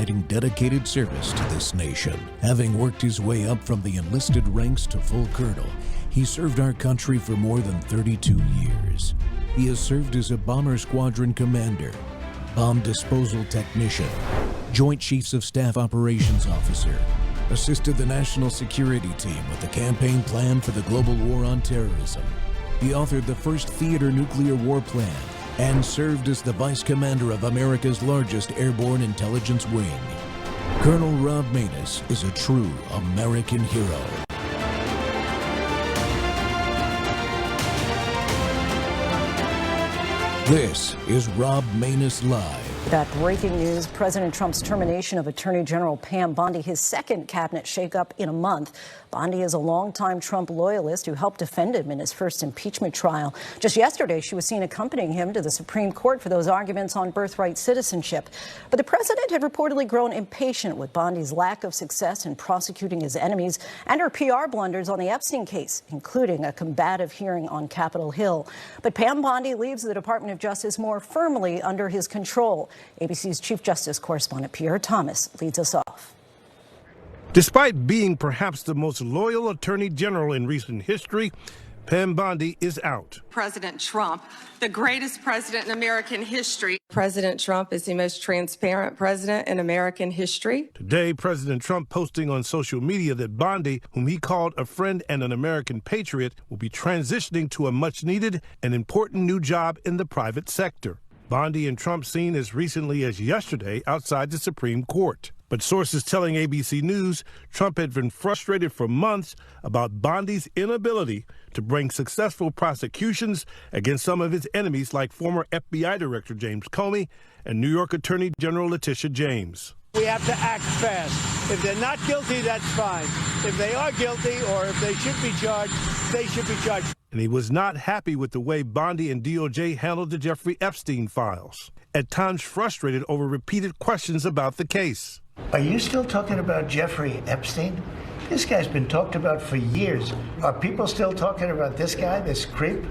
providing dedicated service to this nation. Having worked his way up from the enlisted ranks to full colonel, he served our country for more than 32 years. He has served as a bomber squadron commander, bomb disposal technician, Joint Chiefs of Staff Operations Officer, assisted the National Security Team with the campaign plan for the global war on terrorism. He authored the first theater nuclear war plan and served as the Vice Commander of America's largest airborne intelligence wing. Colonel Rob Maness is a true American hero. This is Rob Maness Live. That breaking news, President Trump's termination of Attorney General Pam Bondi, his second cabinet shakeup in a month. Bondi is a longtime Trump loyalist who helped defend him in his first impeachment trial. Just yesterday, she was seen accompanying him to the Supreme Court for those arguments on birthright citizenship. But the president had reportedly grown impatient with Bondi's lack of success in prosecuting his enemies and her PR blunders on the Epstein case, including a combative hearing on Capitol Hill. But Pam Bondi leaves the Department of Justice more firmly under his control. ABC's Chief Justice correspondent Pierre Thomas leads us off. Despite being perhaps the most loyal attorney general in recent history, Pam Bondi is out. President Trump, the greatest president in American history. President Trump is the most transparent president in American history. Today, President Trump posting on social media that Bondi, whom he called a friend and an American patriot, will be transitioning to a much-needed and important new job in the private sector. Bondi and Trump seen as recently as yesterday outside the Supreme Court. But sources telling ABC News Trump had been frustrated for months about Bondi's inability to bring successful prosecutions against some of his enemies like former FBI Director James Comey and New York Attorney General Letitia James. We have to act fast. If they're not guilty, that's fine. If they are guilty or if they should be charged, they should be charged. And he was not happy with the way Bondi and DOJ handled the Jeffrey Epstein files, at times frustrated over repeated questions about the case. Are you still talking about Jeffrey Epstein? This guy's been talked about for years. Are people still talking about this guy, this creep?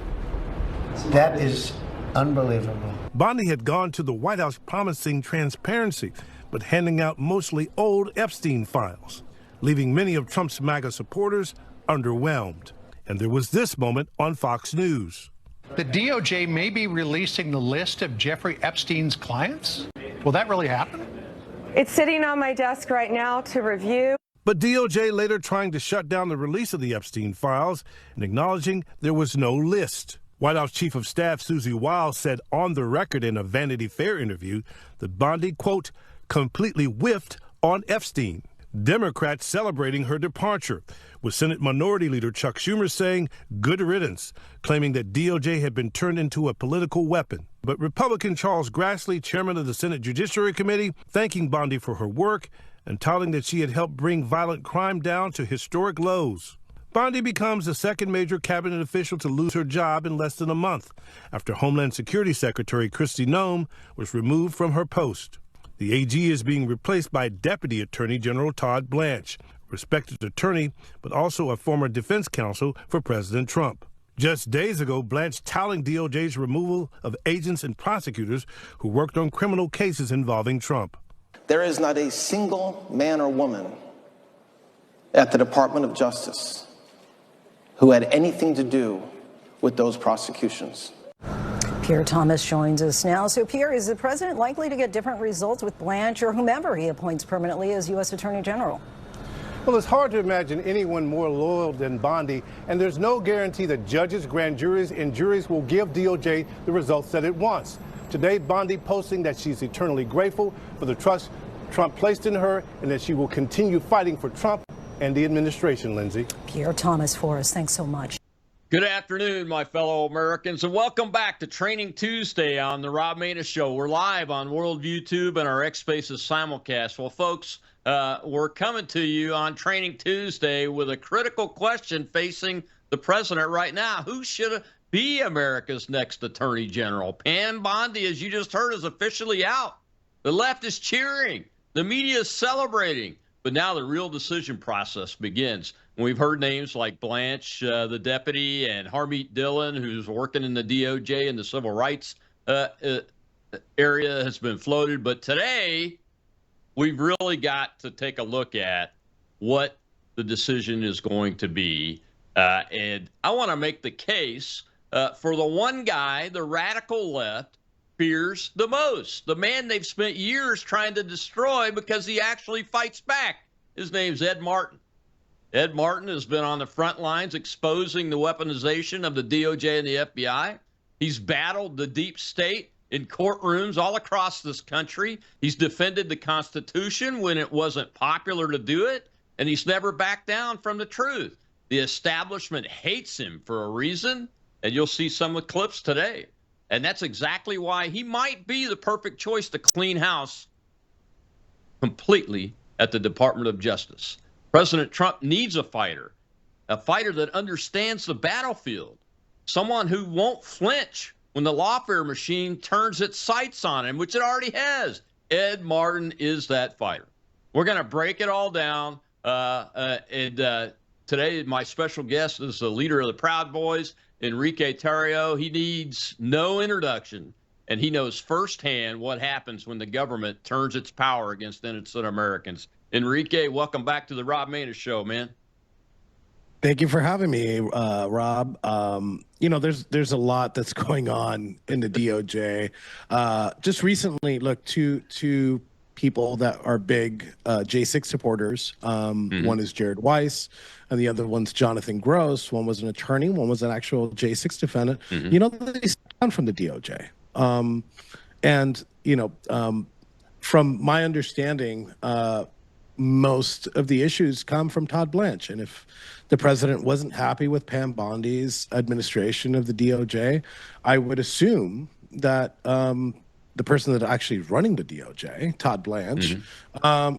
That is unbelievable. Bondi had gone to the White House promising transparency, but handing out mostly old Epstein files, leaving many of Trump's MAGA supporters underwhelmed. And there was this moment on Fox News. The DOJ may be releasing the list of Jeffrey Epstein's clients? Will that really happen? It's sitting on my desk right now to review. But DOJ later trying to shut down the release of the Epstein files and acknowledging there was no list. White House Chief of Staff Susie Wiles said on the record in a Vanity Fair interview that Bondi, quote, completely whiffed on Epstein. Democrats celebrating her departure, with Senate Minority Leader Chuck Schumer saying good riddance, claiming that DOJ had been turned into a political weapon. But Republican Charles Grassley, chairman of the Senate Judiciary Committee, thanking Bondi for her work and touting that she had helped bring violent crime down to historic lows. Bondi becomes the second major cabinet official to lose her job in less than a month after Homeland Security Secretary Kristi Noem was removed from her post. The AG is being replaced by Deputy Attorney General Todd Blanche, a respected attorney, but also a former defense counsel for President Trump. Just days ago, Blanche touting DOJ's removal of agents and prosecutors who worked on criminal cases involving Trump. There is not a single man or woman at the Department of Justice who had anything to do with those prosecutions. Pierre Thomas joins us now. So, Pierre, is the president likely to get different results with Blanche or whomever he appoints permanently as U.S. Attorney General? Well, it's hard to imagine anyone more loyal than Bondi, and there's no guarantee that judges, grand juries, and juries will give DOJ the results that it wants. Today, Bondi posting that she's eternally grateful for the trust Trump placed in her and that she will continue fighting for Trump and the administration, Lindsay. Pierre Thomas for us. Thanks so much. Good afternoon, my fellow Americans, and welcome back to Training Tuesday on the Rob Maness Show. We're live on World YouTube and our X Spaces simulcast. Well, folks, we're coming to you on Training Tuesday with a critical question facing the president right now. Who should be America's next Attorney General? Pam Bondi, as you just heard, is officially out. The left is cheering. The media is celebrating. But now the real decision process begins. And we've heard names like Blanche, the deputy, and Harmeet Dhillon, who's working in the DOJ and the civil rights area, has been floated. But today, we've really got to take a look at what the decision is going to be. And I want to make the case for the one guy the radical left fears the most, the man they've spent years trying to destroy because he actually fights back. His name's Ed Martin. Ed Martin has been on the front lines exposing the weaponization of the DOJ and the FBI. He's battled the deep state in courtrooms all across this country. He's defended the Constitution when it wasn't popular to do it, and he's never backed down from the truth. The establishment hates him for a reason, and you'll see some of the clips today. And that's exactly why he might be the perfect choice to clean house completely at the Department of Justice. President Trump needs a fighter that understands the battlefield, someone who won't flinch when the lawfare machine turns its sights on him, which it already has. Ed Martin is that fighter. We're going to break it all down. Today, my special guest is the leader of the Proud Boys, Enrique Tarrio. He needs no introduction, and he knows firsthand what happens when the government turns its power against innocent Americans. Enrique, welcome back to the Rob Maness Show, man. Thank you for having me, Rob. There's a lot that's going on in the DOJ. Just recently, look, two people that are big J6 supporters. One is Jared Weiss, and the other one's Jonathan Gross. One was an attorney, one was an actual J6 defendant. They stepped down from the DOJ. From my understanding, most of the issues come from Todd Blanche. And if the president wasn't happy with Pam Bondi's administration of the DOJ, I would assume that the person that actually is running the DOJ, Todd Blanche,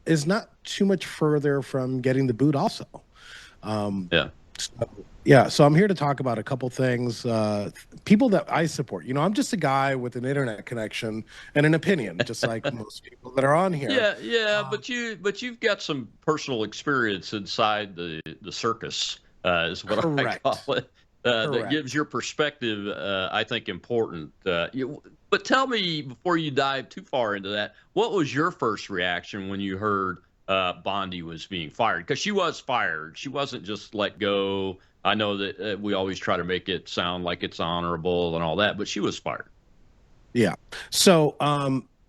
is not too much further from getting the boot also. So I'm here to talk about a couple things. People that I support. I'm just a guy with an internet connection and an opinion, just like most people that are on here. But you've got some personal experience inside the circus, is what I call it. That gives your perspective, I think, important. But tell me, before you dive too far into that, what was your first reaction when you heard Bondi was being fired? Because she was fired. She wasn't just let go. I know that we always try to make it sound like it's honorable and all that, but she was fired. Yeah. So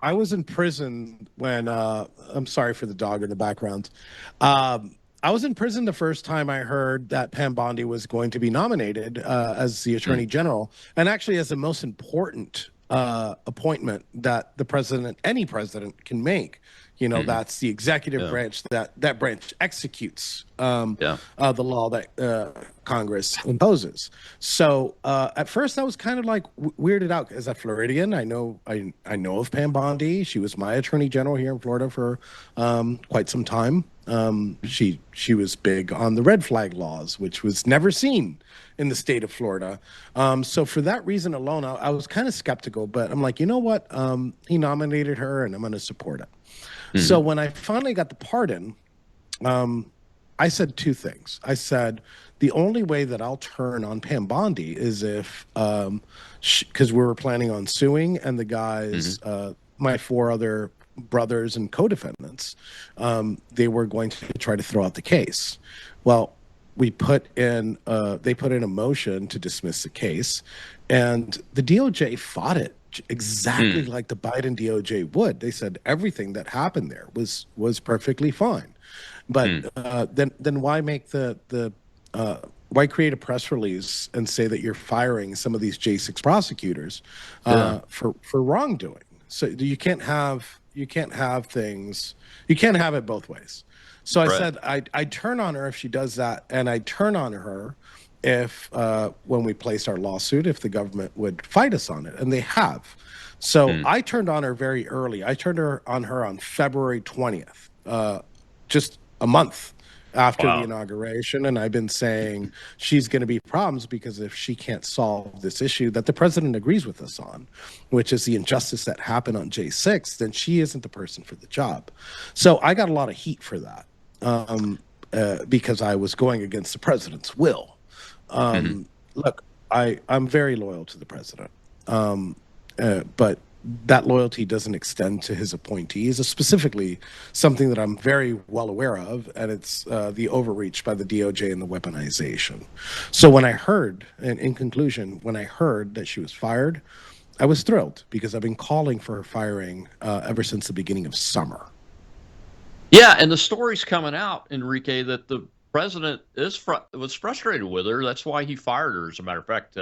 I was in prison when I'm sorry for the dog in the background. I was in prison the first time I heard that Pam Bondi was going to be nominated as the Attorney General, and actually as the most important appointment that any president can make. That's the executive branch, that branch executes the law that Congress imposes. So at first I was kind of like weirded out. As a Floridian, I know of Pam Bondi. She was my Attorney General here in Florida for quite some time. She was big on the red flag laws, which was never seen in the state of Florida. So for that reason alone, I was kind of skeptical, but I'm like, you know what? He nominated her and I'm going to support it. So when I finally got the pardon, I said two things. I said, the only way that I'll turn on Pam Bondi is if, because we were planning on suing, and the guys, my four other brothers and co-defendants, they were going to try to throw out the case. Well, they put in a motion to dismiss the case, and the DOJ fought it exactly like the Biden DOJ would. They said everything that happened there was perfectly fine. But then why make why create a press release and say that you're firing some of these J6 prosecutors for wrongdoing? So you can't have things. You can't have it both ways. So I said I'd turn on her if she does that, and I'd turn on her if when we placed our lawsuit, if the government would fight us on it, and they have. So I turned on her very early. I turned on her on February 20th, just a month after the inauguration, and I've been saying she's going to be problems because if she can't solve this issue that the president agrees with us on, which is the injustice that happened on J6, then she isn't the person for the job. So I got a lot of heat for that because I was going against the president's will. Look, I'm very loyal to the president, but that loyalty doesn't extend to his appointees. It's specifically something that I'm very well aware of, and it's the overreach by the DOJ and the weaponization. So when I heard, and in conclusion, when I heard that she was fired, I was thrilled because I've been calling for her firing ever since the beginning of summer. Yeah, and the story's coming out, Enrique, that the president was frustrated with her. That's why he fired her. As a matter of fact,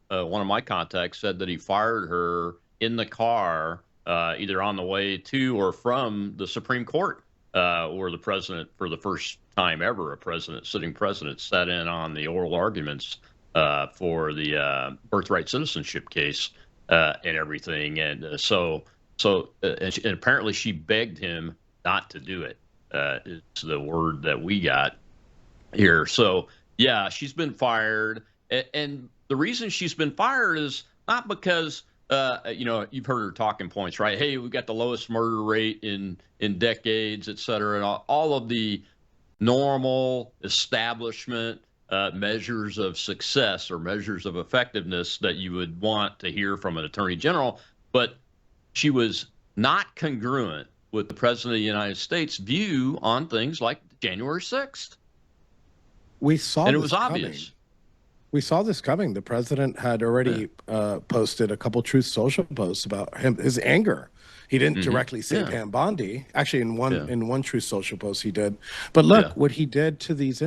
one of my contacts said that he fired her in the car, either on the way to or from the Supreme Court, where the president, for the first time ever, sitting president, sat in on the oral arguments for the birthright citizenship case and everything. And and apparently she begged him not to do it. Is the word that we got here. So yeah, she's been fired, and the reason she's been fired is not because you've heard her talking points, right? Hey, we got the lowest murder rate in decades, et cetera, and all of the normal establishment measures of success or measures of effectiveness that you would want to hear from an attorney general. But she was not congruent with the president of the United States' view on things like January 6th. We saw, and it was obvious. We saw this coming. The president had already posted a couple Truth Social posts about his anger. He didn't directly say Pam Bondi. Actually, in one Truth Social post he did. But look, what he did to these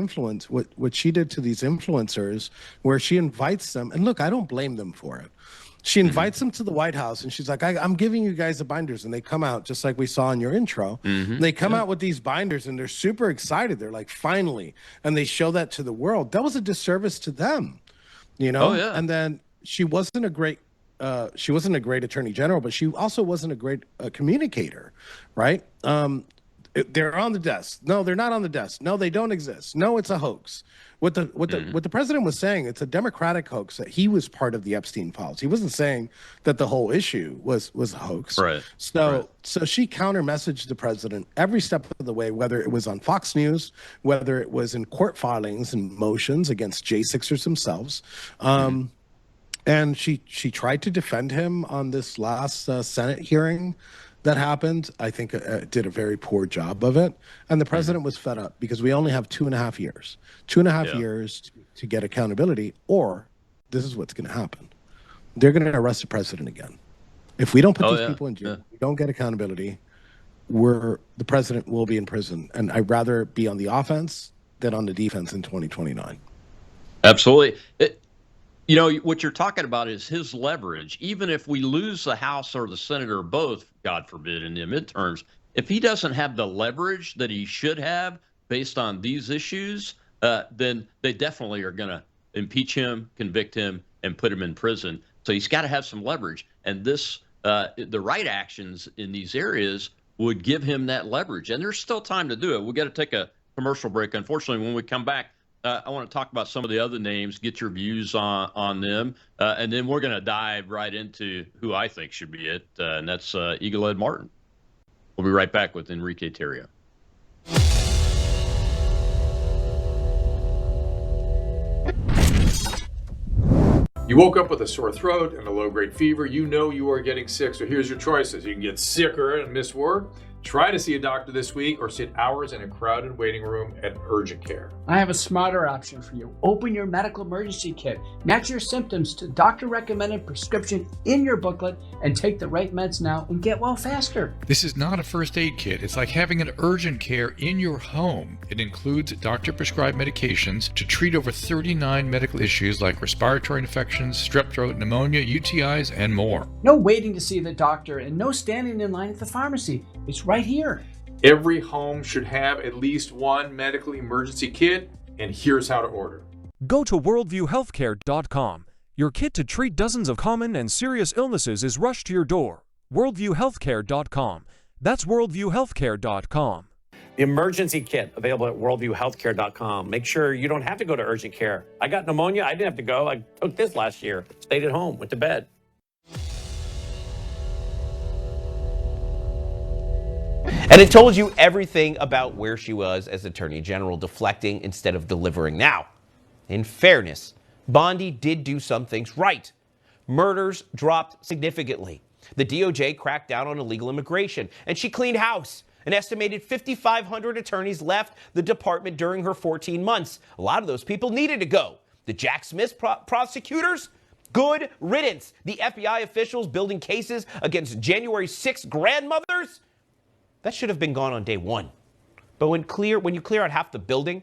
what she did to these influencers, where she invites them, and look, I don't blame them for it. She invites them to the White House, and she's like, I'm giving you guys the binders. And they come out, just like we saw in your intro. They come out with these binders, and they're super excited. They're like, finally. And they show that to the world. That was a disservice to them, you know? And then she wasn't a great attorney general, but she also wasn't a great communicator, right? They're on the desk. No, they're not on the desk. No, they don't exist. No, it's a hoax. What the president was saying, it's a Democratic hoax that he was part of the Epstein files. He wasn't saying that the whole issue was a hoax. Right. So she counter-messaged the president every step of the way, whether it was on Fox News, whether it was in court filings and motions against J6ers themselves. And she tried to defend him on this last Senate hearing that happened. I think did a very poor job of it. And the president was fed up because we only have 2.5 years. 2.5 years to get accountability, or this is what's going to happen. They're going to arrest the president again. If we don't put these people in jail, we don't get accountability, the president will be in prison. And I'd rather be on the offense than on the defense in 2029. Absolutely. What you're talking about is his leverage. Even if we lose the House or the Senate or both, God forbid, in the midterms, if he doesn't have the leverage that he should have based on these issues, then they definitely are going to impeach him, convict him, and put him in prison. So he's got to have some leverage. And the right actions in these areas would give him that leverage. And there's still time to do it. We got to take a commercial break. Unfortunately, when we come back, I want to talk about some of the other names, get your views on them, and then we're going to dive right into who I think should be it, and that's Eagle Ed Martin. We'll be right back with Enrique Tarrio. You woke up with a sore throat and a low-grade fever. You know you are getting sick, so here's your choices. You can get sicker and miss work. Try to see a doctor this week, or sit hours in a crowded waiting room at urgent care. I have a smarter option for you. Open your medical emergency kit. Match your symptoms to doctor-recommended prescription in your booklet and take the right meds now and get well faster. This is not a first aid kit. It's like having an urgent care in your home. It includes doctor-prescribed medications to treat over 39 medical issues like respiratory infections, strep throat, pneumonia, UTIs, and more. No waiting to see the doctor and no standing in line at the pharmacy. It's right here. Every home should have at least one medical emergency kit, and here's how to order. Go to worldviewhealthcare.com. Your kit to treat dozens of common and serious illnesses is rushed to your door. worldviewhealthcare.com. That's worldviewhealthcare.com. The emergency kit available at worldviewhealthcare.com. Make sure you don't have to go to urgent care. I got pneumonia. I didn't have to go. I took this last year. Stayed at home. Went to bed. And it told you everything about where she was as Attorney General, deflecting instead of delivering. Now, in fairness, Bondi did do some things right. Murders dropped significantly. The DOJ cracked down on illegal immigration, and she cleaned house. An estimated 5,500 attorneys left the department during her 14 months. A lot of those people needed to go. The Jack Smith prosecutors? Good riddance. The FBI officials building cases against January 6th grandmothers? That should have been gone on day one. But when you clear out half the building,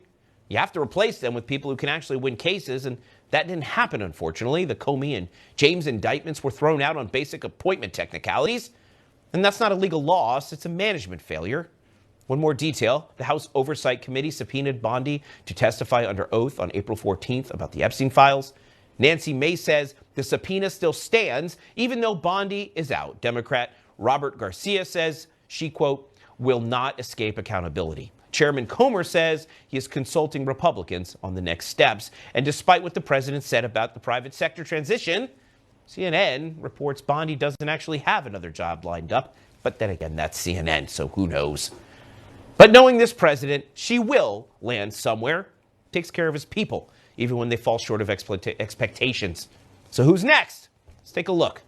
you have to replace them with people who can actually win cases, and that didn't happen, unfortunately. The Comey and James indictments were thrown out on basic appointment technicalities, and that's not a legal loss, it's a management failure. One more detail, the House Oversight Committee subpoenaed Bondi to testify under oath on April 14th about the Epstein files. Nancy Mace says the subpoena still stands, even though Bondi is out. Democrat Robert Garcia says she, quote, will not escape accountability. Chairman Comer says he is consulting Republicans on the next steps. And despite what the president said about the private sector transition, CNN reports Bondi doesn't actually have another job lined up. But then again, that's CNN, so who knows? But knowing this president, she will land somewhere. Takes care of his people, even when they fall short of expectations. So who's next? Let's take a look.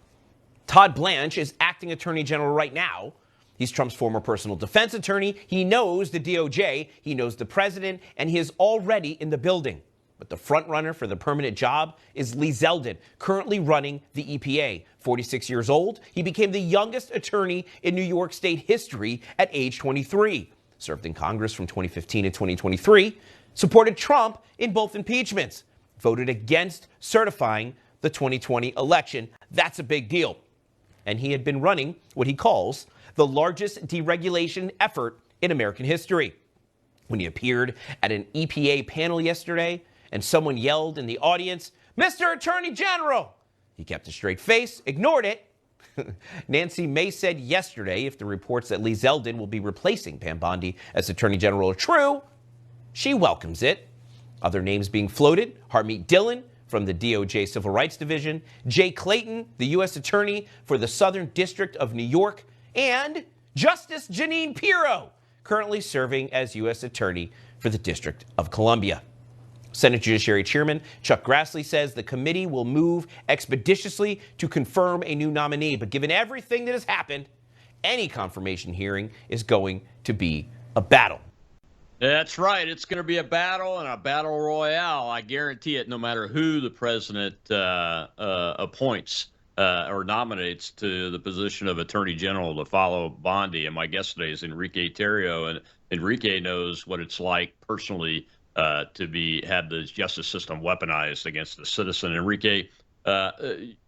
Todd Blanche is acting attorney general right now. He's Trump's former personal defense attorney. He knows the DOJ, he knows the president, and he is already in the building. But the front runner for the permanent job is Lee Zeldin, currently running the EPA. 46 years old, he became the youngest attorney in New York State history at age 23. Served in Congress from 2015 to 2023, supported Trump in both impeachments, voted against certifying the 2020 election. That's a big deal. And he had been running what he calls the largest deregulation effort in American history. When he appeared at an EPA panel yesterday and someone yelled in the audience, "Mr. Attorney General," he kept a straight face, ignored it. Nancy Mace said yesterday if the reports that Lee Zeldin will be replacing Pam Bondi as Attorney General are true, she welcomes it. Other names being floated, Harmeet Dhillon from the DOJ Civil Rights Division, Jay Clayton, the U.S. Attorney for the Southern District of New York, and Justice Jeanine Pirro, currently serving as U.S. Attorney for the District of Columbia. Senate Judiciary Chairman Chuck Grassley says the committee will move expeditiously to confirm a new nominee. But given everything that has happened, any confirmation hearing is going to be a battle. That's right. It's going to be a battle and a battle royale. I guarantee it, no matter who the president appoints or nominates to the position of Attorney General to follow Bondi. And my guest today is Enrique Tarrio. And Enrique knows what it's like personally to have the justice system weaponized against the citizen. Enrique,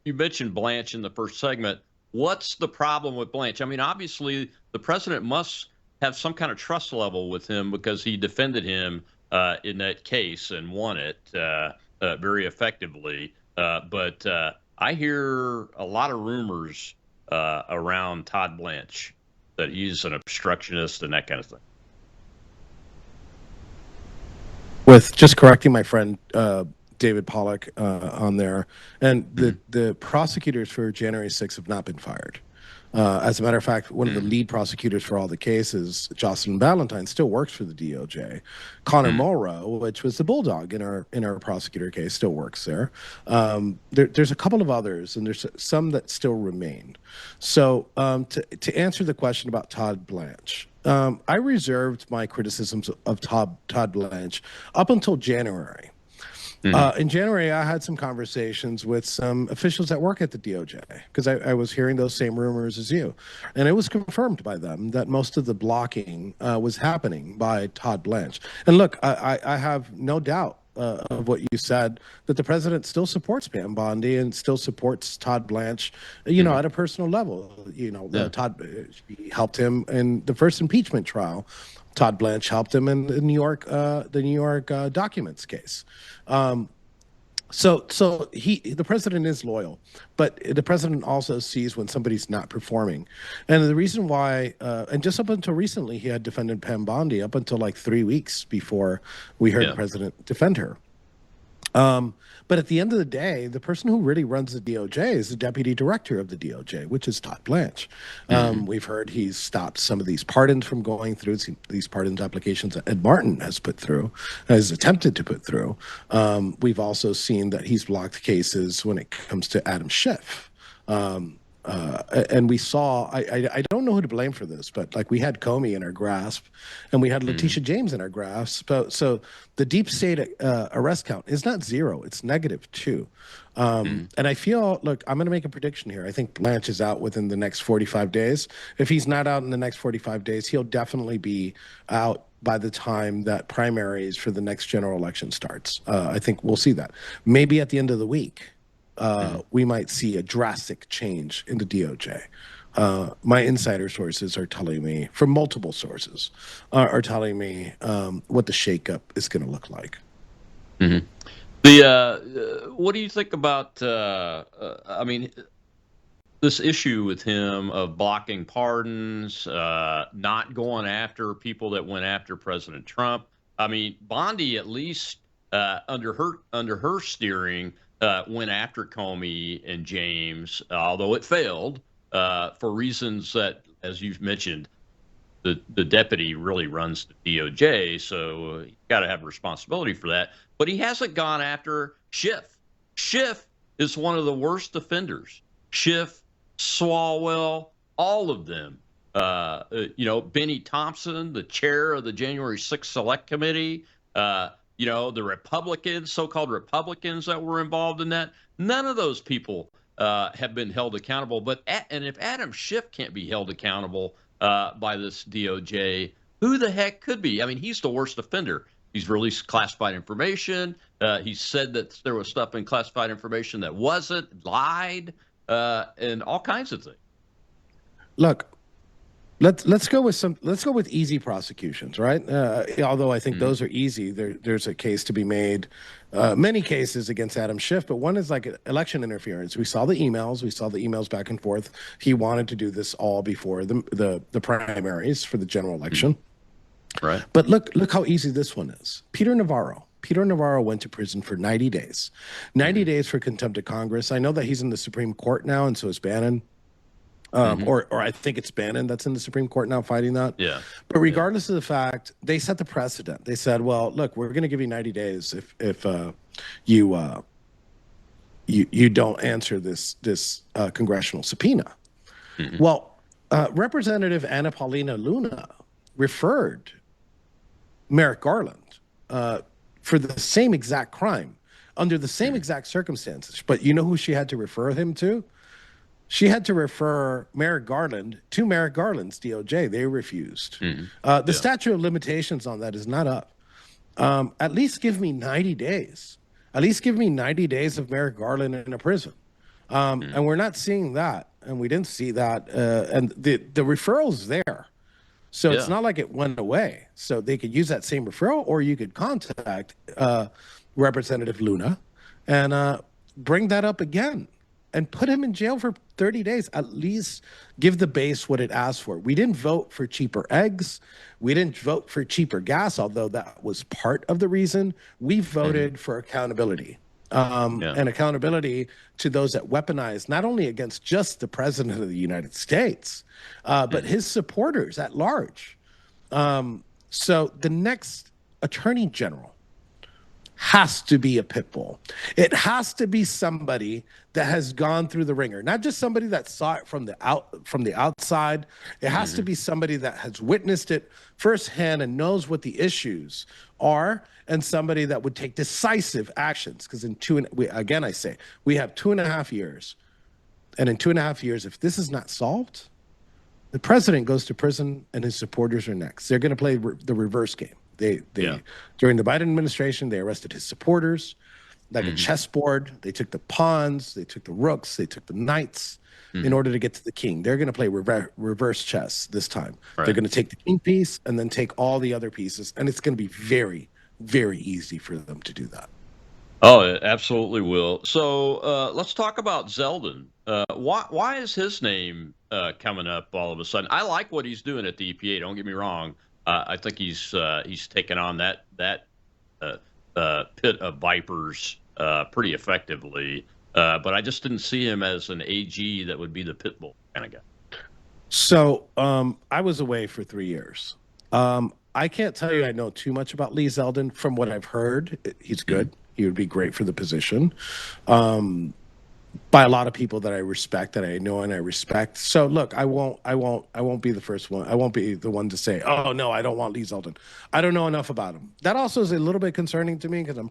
you mentioned Blanche in the first segment. What's the problem with Blanche? I mean, obviously, the president must have some kind of trust level with him because he defended him in that case and won it very effectively. But I hear a lot of rumors around Todd Blanche that he's an obstructionist and that kind of thing. With just correcting my friend David Pollack on there, and the prosecutors for January 6th have not been fired. As a matter of fact, one of the lead prosecutors for all the cases, Jocelyn Ballantyne, still works for the DOJ. Connor Morrow, which was the bulldog in our prosecutor case, still works there. There's a couple of others, and there's some that still remain. So to answer the question about Todd Blanche, I reserved my criticisms of Todd Blanche up until January. In January, I had some conversations with some officials that work at the DOJ because I was hearing those same rumors as you. And it was confirmed by them that most of the blocking was happening by Todd Blanche. And look, I have no doubt of what you said, that the president still supports Pam Bondi and still supports Todd Blanche, you know, at a personal level. You know, Todd helped him in the first impeachment trial. Todd Blanche helped him in the New York documents case. So the president is loyal, but the president also sees when somebody's not performing. And the reason why, and just up until recently, he had defended Pam Bondi up until like 3 weeks before we heard the president defend her. But at the end of the day, the person who really runs the DOJ is the deputy director of the DOJ, which is Todd Blanche. We've heard he's stopped some of these pardons from going through, these pardons applications that Ed Martin has put through, has attempted to put through. We've also seen that he's blocked cases when it comes to Adam Schiff. And we saw, I don't know who to blame for this, but like we had Comey in our grasp and we had Letitia James in our grasp. So the deep state arrest count is not 0, it's -2. And I feel, look, I'm going to make a prediction here. I think Blanche is out within the next 45 days. If he's not out in the next 45 days, he'll definitely be out by the time that primaries for the next general election starts. I think we'll see that. Maybe at the end of the week. We might see a drastic change in the DOJ. My insider sources are telling me, from multiple sources, are telling me what the shakeup is going to look like. What do you think about, I mean, this issue with him of blocking pardons, not going after people that went after President Trump? I mean, Bondi, at least under her steering, went after Comey and James, although it failed for reasons that, as you've mentioned, the deputy really runs the DOJ, so you got to have responsibility for that. But he hasn't gone after Schiff. Schiff is one of the worst offenders. Schiff, Swalwell, all of them. Benny Thompson, the chair of the January 6th Select Committee. The Republicans, so-called Republicans that were involved in that, none of those people have been held accountable. And if Adam Schiff can't be held accountable by this DOJ, who the heck could be? I mean, he's the worst offender. He's released classified information. He said that there was stuff in classified information that wasn't, lied, and all kinds of things. Look. Let's go with easy prosecutions, right? Although I think those are easy. There's a case to be made, many cases against Adam Schiff, but one is like election interference. We saw the emails back and forth. He wanted to do this all before the primaries for the general election. Right. But look how easy this one is. Peter Navarro went to prison for 90 days. 90 days for contempt of Congress. I know that he's in the Supreme Court now, and so is Bannon. Or I think it's Bannon that's in the Supreme Court now fighting that. Yeah. But regardless of the fact, they set the precedent. They said, well, look, we're going to give you 90 days if you don't answer this congressional subpoena. Well, Representative Anna Paulina Luna referred Merrick Garland for the same exact crime under the same exact circumstances. But you know who she had to refer him to? She had to refer Merrick Garland to Merrick Garland's DOJ. They refused. The statute of limitations on that is not up. At least give me 90 days. At least give me 90 days of Merrick Garland in a prison. And we're not seeing that. And we didn't see that. And the referral's there. So it's not like it went away. So they could use that same referral, or you could contact Representative Luna and bring that up again. And put him in jail for 30 days. At least give the base what it asked for. We didn't vote for cheaper eggs. We didn't vote for cheaper gas, although that was part of the reason. We voted for accountability. And accountability to those that weaponize, not only against just the president of the United States, but his supporters at large. So the next attorney general has to be a pit bull. It has to be somebody that has gone through the ringer, not just somebody that saw it from the outside. It has to be somebody that has witnessed it firsthand and knows what the issues are, and somebody that would take decisive actions. Because I say we have 2.5 years, and in 2.5 years, if this is not solved, the president goes to prison and his supporters are next. They're going to play the reverse game. During the Biden administration, they arrested his supporters like a chessboard. They took the pawns, they took the rooks, they took the knights in order to get to the king. They're going to play reverse chess this time. Right. They're going to take the king piece and then take all the other pieces, and it's going to be very, very easy for them to do that. Oh, it absolutely will. So let's talk about Zeldin. Why is his name coming up all of a sudden? I like what he's doing at the EPA. Don't get me wrong. I think he's taken on that pit of vipers pretty effectively. But I just didn't see him as an AG that would be the pit bull kind of guy. So I was away for 3 years. I can't tell you I know too much about Lee Zeldin. From what I've heard, he's good. He would be great for the position. By a lot of people that I respect, that I know and I respect. So look, I won't be the first one. I won't be the one to say, oh no, I don't want Lee Zeldin. I don't know enough about him. That also is a little bit concerning to me because I'm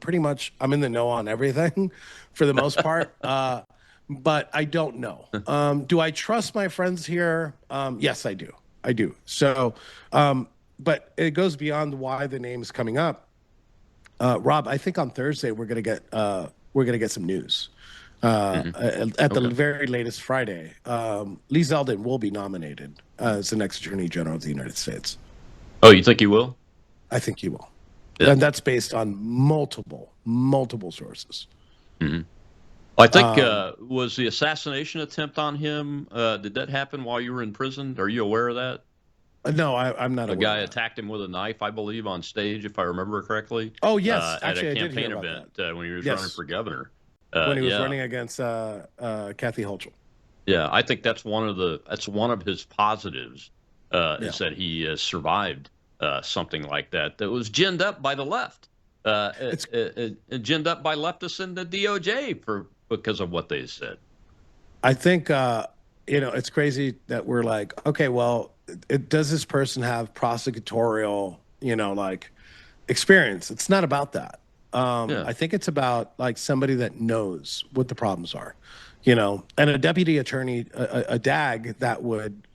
in the know on everything for the most part. But I don't know. Do I trust my friends here? Yes, I do. I do. So, but it goes beyond why the name is coming up. Rob, I think on Thursday we're gonna get some news. At the very latest Friday, Lee Zeldin will be nominated as the next Attorney General of the United States. Oh, you think he will? I think he will. Yeah. And that's based on multiple sources. Mm-hmm. I think was the assassination attempt on him, did that happen while you were in prison? Are you aware of that? No, I'm not aware. A guy attacked him with a knife, I believe, on stage, if I remember correctly. Oh, yes. Actually, at a campaign event when he was running for governor. When he was running against Kathy Hochul. Yeah, I think that's one of his positives is that he has survived something like that was ginned up by the left, ginned up by leftists in the DOJ because of what they said. I think it's crazy that we're like, okay, well, does this person have prosecutorial experience? It's not about that. I think it's about somebody that knows what the problems are, and a deputy attorney, a DAG that would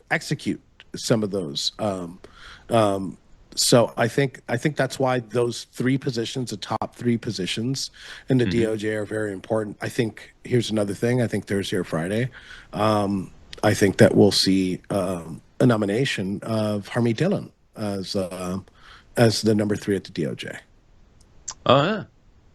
execute some of those. So I think that's why those three positions, the top three positions in the DOJ, are very important. I think here's another thing. I think Thursday or Friday, I think that we'll see a nomination of Harmeet Dhillon as the number 3 at the DOJ. Oh yeah,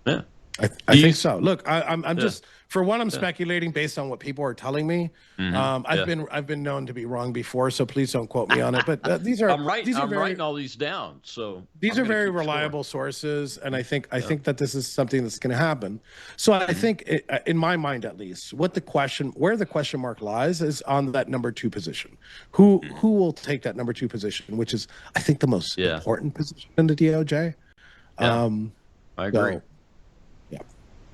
yeah. I think so. Look, I'm just for one, I'm speculating based on what people are telling me. I've been known to be wrong before, so please don't quote me on it. But these are I'm writing all these down. So these are very reliable sources, and I think that this is something that's going to happen. So I think, in my mind at least, where the question mark lies is on that number 2 position. Who will take that number 2 position, which is I think the most important position in the DOJ. Yeah. I agree.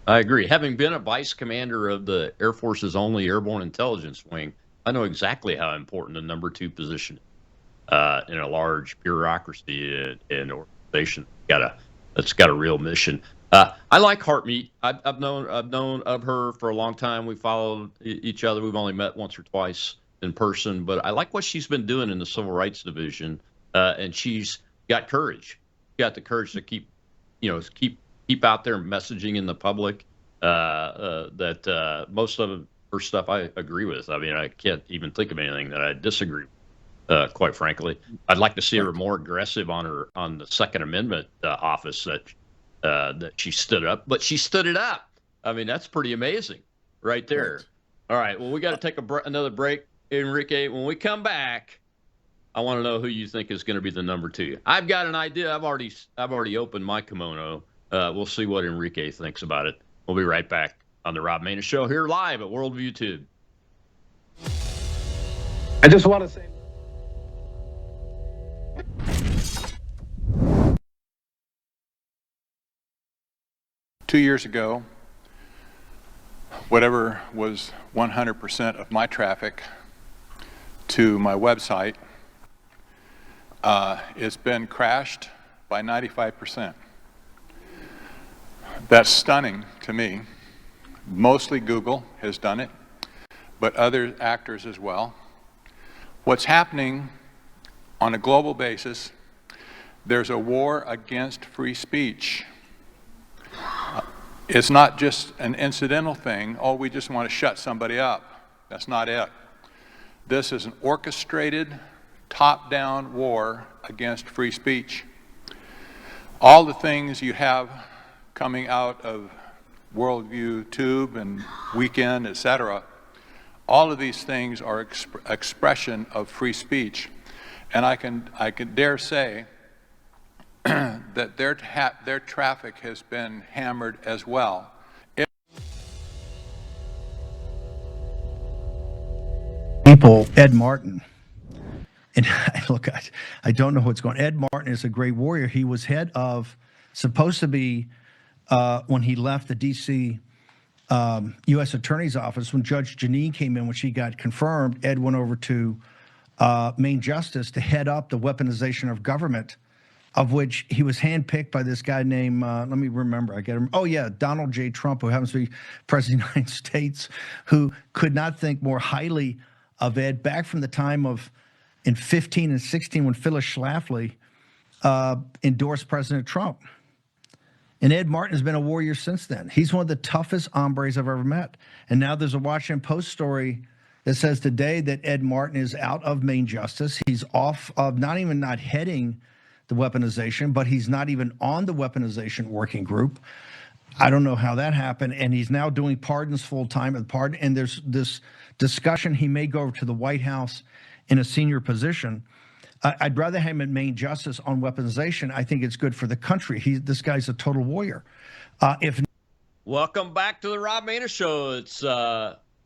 I agree. Having been a vice commander of the Air Force's only airborne intelligence wing, I know exactly how important the number 2 position is in a large bureaucracy and organization. That's got a real mission. I like Harmeet. I've known of her for a long time. We followed each other. We've only met once or twice in person, but I like what she's been doing in the Civil Rights Division, and she's got courage. Got the courage to keep out there messaging in the public that most of her stuff I agree with. I mean, I can't even think of anything that I disagree with, quite frankly. I'd like to see her more aggressive on the Second Amendment office that she stood up, but she stood it up. I mean, that's pretty amazing right there. Right. All right, well, we got to take another break, Enrique. When we come back, I want to know who you think is going to be the number 2. I've got an idea. I've already opened my kimono. We'll see what Enrique thinks about it. We'll be right back on the Rob Maness Show here live at Worldview Tube. I just want to say. Two years ago, whatever was 100% of my traffic to my website, it's been crashed by 95%. That's stunning to me. Mostly Google has done it, but other actors as well. What's happening on a global basis, there's a war against free speech. It's not just an incidental thing, oh, we just want to shut somebody up. That's not it. This is an orchestrated, top-down war against free speech. All the things you have coming out of Worldview Tube and Weekend, etc., all of these things are expression of free speech. And I can dare say that their traffic has been hammered as well. People, Ed Martin. And look, I don't know what's going on. Ed Martin is a great warrior. He was supposed to be, when he left the D.C. U.S. Attorney's Office, when Judge Janine came in, when she got confirmed, Ed went over to Main Justice to head up the weaponization of government, of which he was handpicked by this guy named, let me remember, I get him. Oh, yeah, Donald J. Trump, who happens to be President of the United States, who could not think more highly of Ed back from the time of in 15 and 16 when Phyllis Schlafly endorsed President Trump. And Ed Martin has been a warrior since then. He's one of the toughest hombres I've ever met. And now there's a Washington Post story that says today that Ed Martin is out of Main Justice. He's off of not heading the weaponization, but he's not even on the weaponization working group. I don't know how that happened. And he's now doing pardons full time at the pardon. And there's this discussion he may go over to the White House in a senior position. I'd rather have him at Main Justice on weaponization. I think it's good for the country. This guy's a total warrior. Welcome back to the Rob Maness Show. It's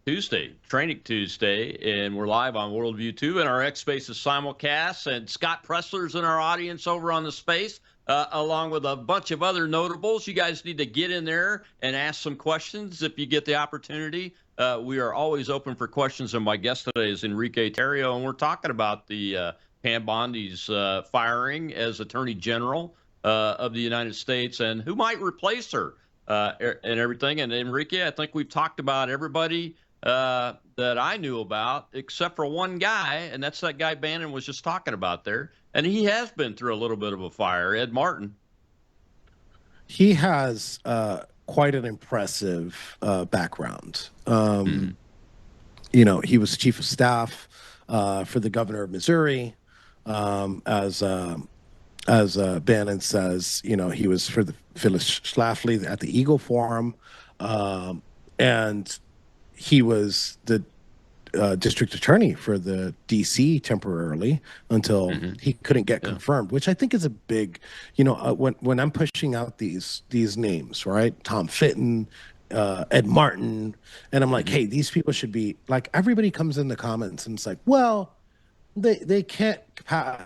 Tuesday, Training Tuesday, and we're live on Worldview 2 and our X Spaces simulcast. And Scott Pressler's in our audience over on the space, along with a bunch of other notables. You guys need to get in there and ask some questions if you get the opportunity. We are always open for questions, and my guest today is Enrique Tarrio, and we're talking about the Pam Bondi's firing as Attorney General of the United States and who might replace her and everything. And Enrique, I think we've talked about everybody that I knew about except for one guy, and that's that guy Bannon was just talking about there. And he has been through a little bit of a fire, Ed Martin. He has quite an impressive background. You know, he was chief of staff for the governor of Missouri. As Bannon says, you know, he was for the Phyllis Schlafly at the Eagle Forum, and he was the district attorney for the D.C. temporarily until he couldn't get confirmed, which I think is a big, you know, when I'm pushing out these names, right? Tom Fitton, Ed Martin, and I'm like, hey, these people should be like, everybody comes in the comments and it's like, well, they can't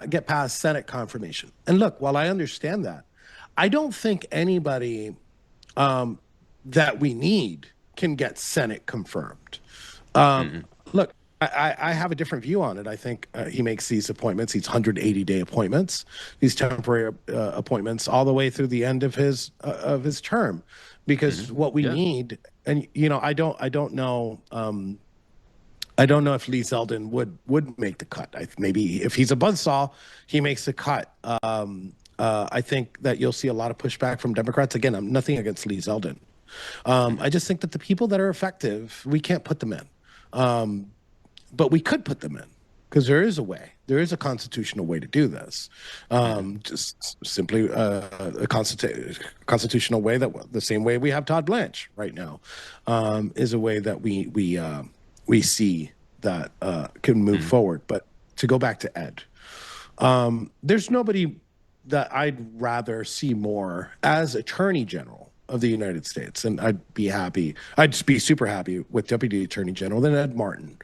get past Senate confirmation. And look, while I understand that, I don't think anybody that we need can get Senate confirmed. Look, I have a different view on it. I think he makes these appointments, these 180-day appointments, these temporary appointments, all the way through the end of his term, because what we need, and you know, I don't know. I don't know if Lee Zeldin would make the cut. Maybe if he's a buzzsaw, he makes the cut. I think that you'll see a lot of pushback from Democrats. Again, I'm nothing against Lee Zeldin. I just think that the people that are effective, we can't put them in. But we could put them in because there is a way. There is a constitutional way to do this. Just simply a constitutional way, that the same way we have Todd Blanche right now, is a way that we see that can move forward. But to go back to Ed, there's nobody that I'd rather see more as Attorney General of the United States, and I'd just be super happy with Deputy Attorney General than Ed Martin.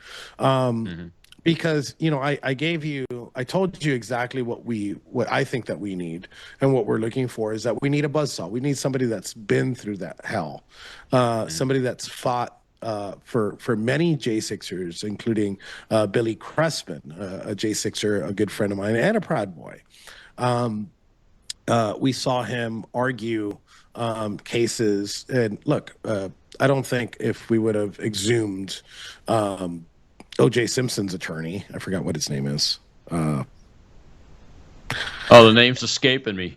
Because, you know, I told you exactly what I think that we need, and what we're looking for is that we need a buzzsaw. We need somebody that's been through that hell, somebody that's fought for many J6ers, including Billy Crespin, a J6er, a good friend of mine, and a Proud Boy. We saw him argue cases, and look, I don't think if we would have exhumed O.J. Simpson's attorney, I forgot what his name is. The name's escaping me.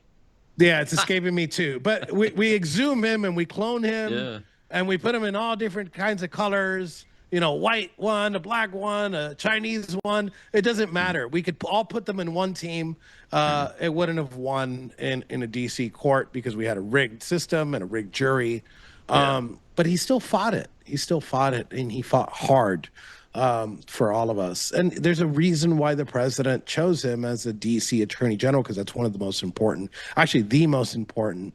Yeah, it's escaping me too. But we exhume him and we clone him. Yeah. And we put them in all different kinds of colors, you know, white one, a black one, a Chinese one. It doesn't matter. We could all put them in one team. It wouldn't have won in a D.C. court because we had a rigged system and a rigged jury. But he still fought it. He still fought it, and he fought hard. for all of us. And there's a reason why the president chose him as a DC Attorney General, because that's one of the most important, actually the most important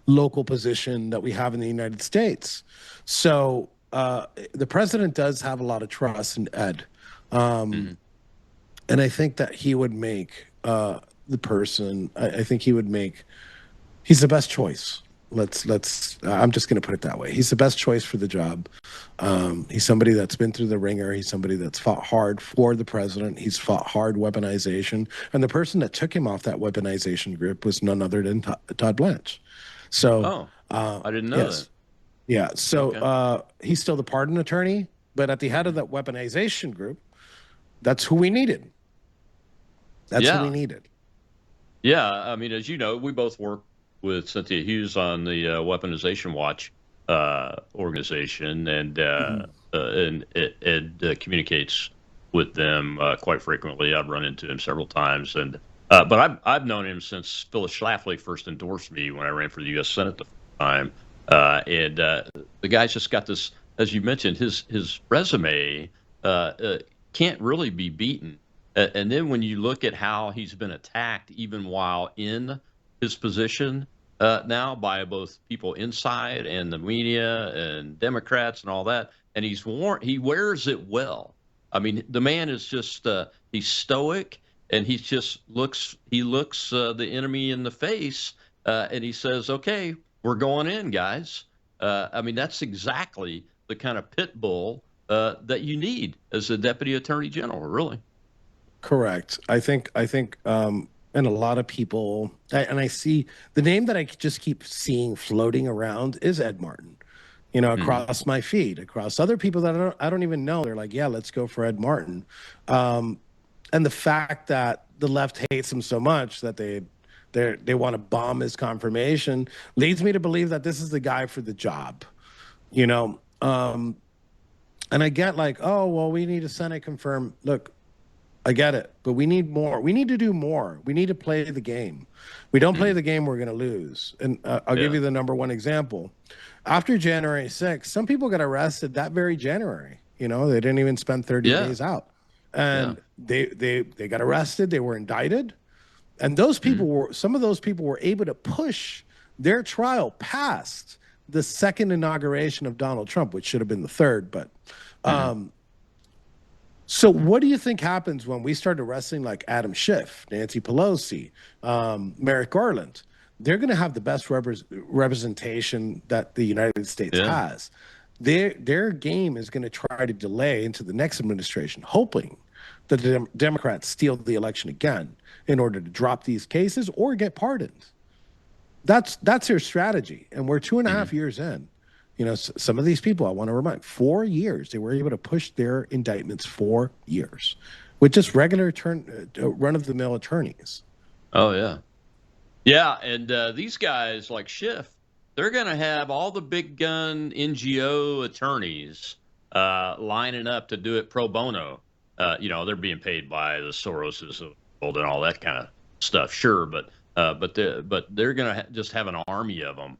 local position that we have in the United States. So the president does have a lot of trust in Ed. And I think that he would make the person, I think he would make, he's the best choice. I'm just going to put it that way. He's the best choice for the job. He's somebody that's been through the ringer. He's somebody that's fought hard for the president. He's fought hard weaponization. And the person that took him off that weaponization grip was none other than Todd Blanche. So, I didn't know that. Yeah. So he's still the pardon attorney, but at the head of that weaponization group, that's who we needed. That's who we needed. Yeah. I mean, as you know, we both work with Cynthia Hughes on the Weaponization Watch organization, and Ed communicates with them quite frequently. I've run into him several times, and but I've known him since Phyllis Schlafly first endorsed me when I ran for the U.S. Senate the first time, and the guy's just got this, as you mentioned, his resume can't really be beaten. And then when you look at how he's been attacked, even while in his position now by both people inside and the media and Democrats and all that, and he wears it well. I mean, the man is just he's stoic, and he looks the enemy in the face, and he says, "Okay, we're going in, guys." I mean, that's exactly the kind of pit bull that you need as a deputy attorney general, really. Correct. I think, and a lot of people, and I see the name that I just keep seeing floating around is Ed Martin, across my feed, across other people that I don't even know. They're like, yeah, let's go for Ed Martin. And the fact that the left hates him so much that they want to bomb his confirmation leads me to believe that this is the guy for the job, and I get like, oh, well, we need a Senate confirm. Look, I get it, but we need more. We need to do more. We need to play the game. We don't play the game, we're going to lose. And I'll give you the number one example. After January 6th, some people got arrested that very January. They didn't even spend 30 days out. And they got arrested. They were indicted. And those people some of those people were able to push their trial past the second inauguration of Donald Trump, which should have been the third. But so what do you think happens when we start arresting like Adam Schiff, Nancy Pelosi, Merrick Garland? They're going to have the best representation that the United States has. Their game is going to try to delay into the next administration, hoping that the Democrats steal the election again in order to drop these cases or get pardoned. That's their strategy. And we're 2.5 years in. Some of these people, I want to remind, 4 years, they were able to push their indictments 4 years with just regular run-of-the-mill attorneys. Oh, yeah. Yeah, and these guys like Schiff, they're going to have all the big gun NGO attorneys lining up to do it pro bono. They're being paid by the Soroses of the world and all that kind of stuff, sure, but they're going to just have an army of them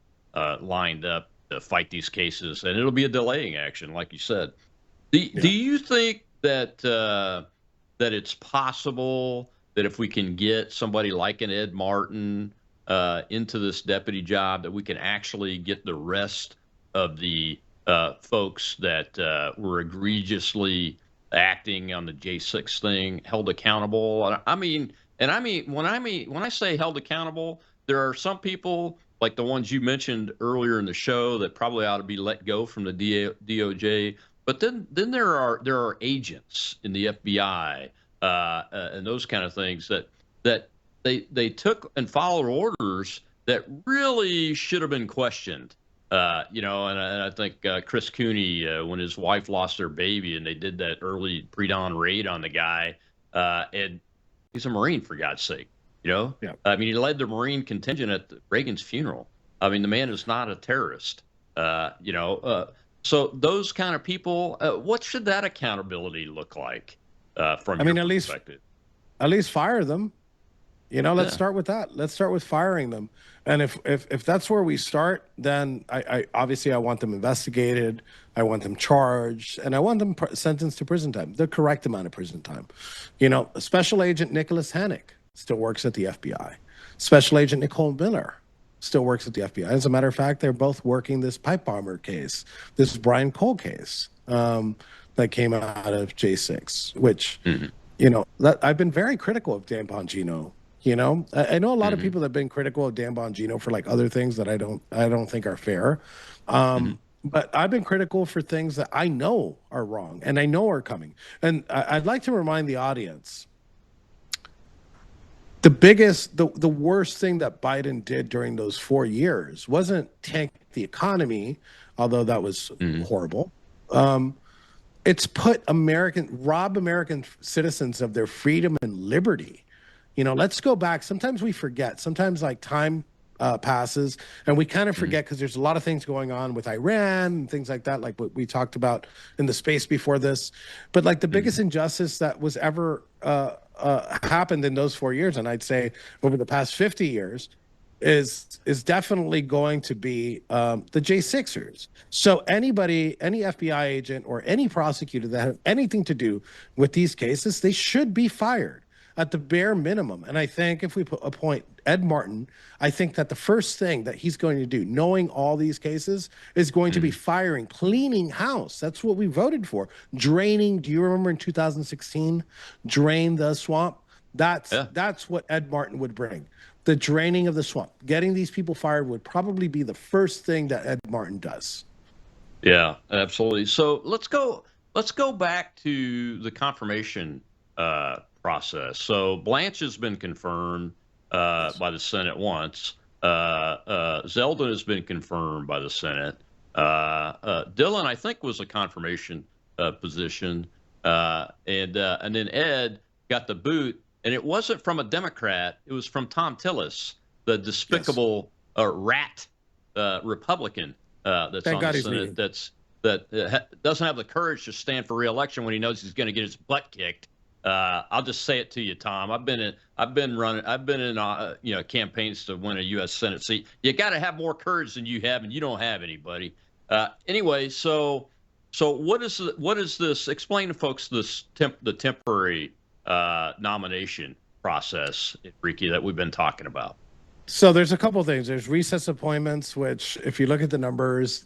lined up to fight these cases, and it'll be a delaying action, like you said. Do you think that that it's possible that if we can get somebody like an Ed Martin into this deputy job, that we can actually get the rest of the folks that were egregiously acting on the J6 thing held accountable? I mean, when I say held accountable, there are some people like the ones you mentioned earlier in the show that probably ought to be let go from the DOJ. But then there are agents in the FBI and those kind of things that they took and followed orders that really should have been questioned. And I think Chris Cooney, when his wife lost their baby and they did that early pre-dawn raid on the guy, and he's a Marine, for God's sake. I mean, he led the Marine contingent at Reagan's funeral. I mean, the man is not a terrorist. So those kind of people, what should that accountability look like from your perspective? At least fire them. You know, let's start with that. Let's start with firing them. And if that's where we start, then I obviously I want them investigated, I want them charged, and I want them sentenced to prison time, the correct amount of prison time. You know, Special Agent Nicholas Hennick still works at the FBI. Special Agent Nicole Miller still works at the FBI. As a matter of fact, they're both working this pipe bomber case, this Brian Cole case that came out of J6, which, you know, I've been very critical of Dan Bongino. You know, I know a lot of people have been critical of Dan Bongino for like other things that I don't think are fair. But I've been critical for things that I know are wrong and I know are coming. And I'd like to remind the audience, the worst thing that Biden did during those 4 years wasn't tank the economy, although that was horrible. It's rob American citizens of their freedom and liberty. You know, let's go back. Sometimes we forget. Sometimes like time passes and we kind of forget because there's a lot of things going on with Iran and things like that, like what we talked about in the space before this. But like the biggest injustice that was ever happened in those 4 years, and I'd say over the past 50 years, is definitely going to be the J6ers. So any FBI agent or any prosecutor that have anything to do with these cases, they should be fired at the bare minimum. And I think if we appoint Ed Martin, I think that the first thing that he's going to do, knowing all these cases, is going to be firing, cleaning house. That's what we voted for. Draining, do you remember in 2016, drain the swamp? That's what Ed Martin would bring. The draining of the swamp. Getting these people fired would probably be the first thing that Ed Martin does. Yeah, absolutely. So let's go back to the confirmation process. So Blanche has been confirmed by the Senate once. Zeldin has been confirmed by the Senate. Dhillon, I think, was a confirmation position, and then Ed got the boot, and it wasn't from a Democrat. It was from Tom Tillis, the despicable rat Republican that's on the Senate. That doesn't have the courage to stand for re-election when he knows he's going to get his butt kicked. I'll just say it to you, Tom. I've been in campaigns to win a U.S. Senate seat. You got to have more courage than you have, and you don't have anybody. Anyway, so what is this? Explain to folks the temporary nomination process, Enrique, that we've been talking about. So there's a couple of things. There's recess appointments, which if you look at the number is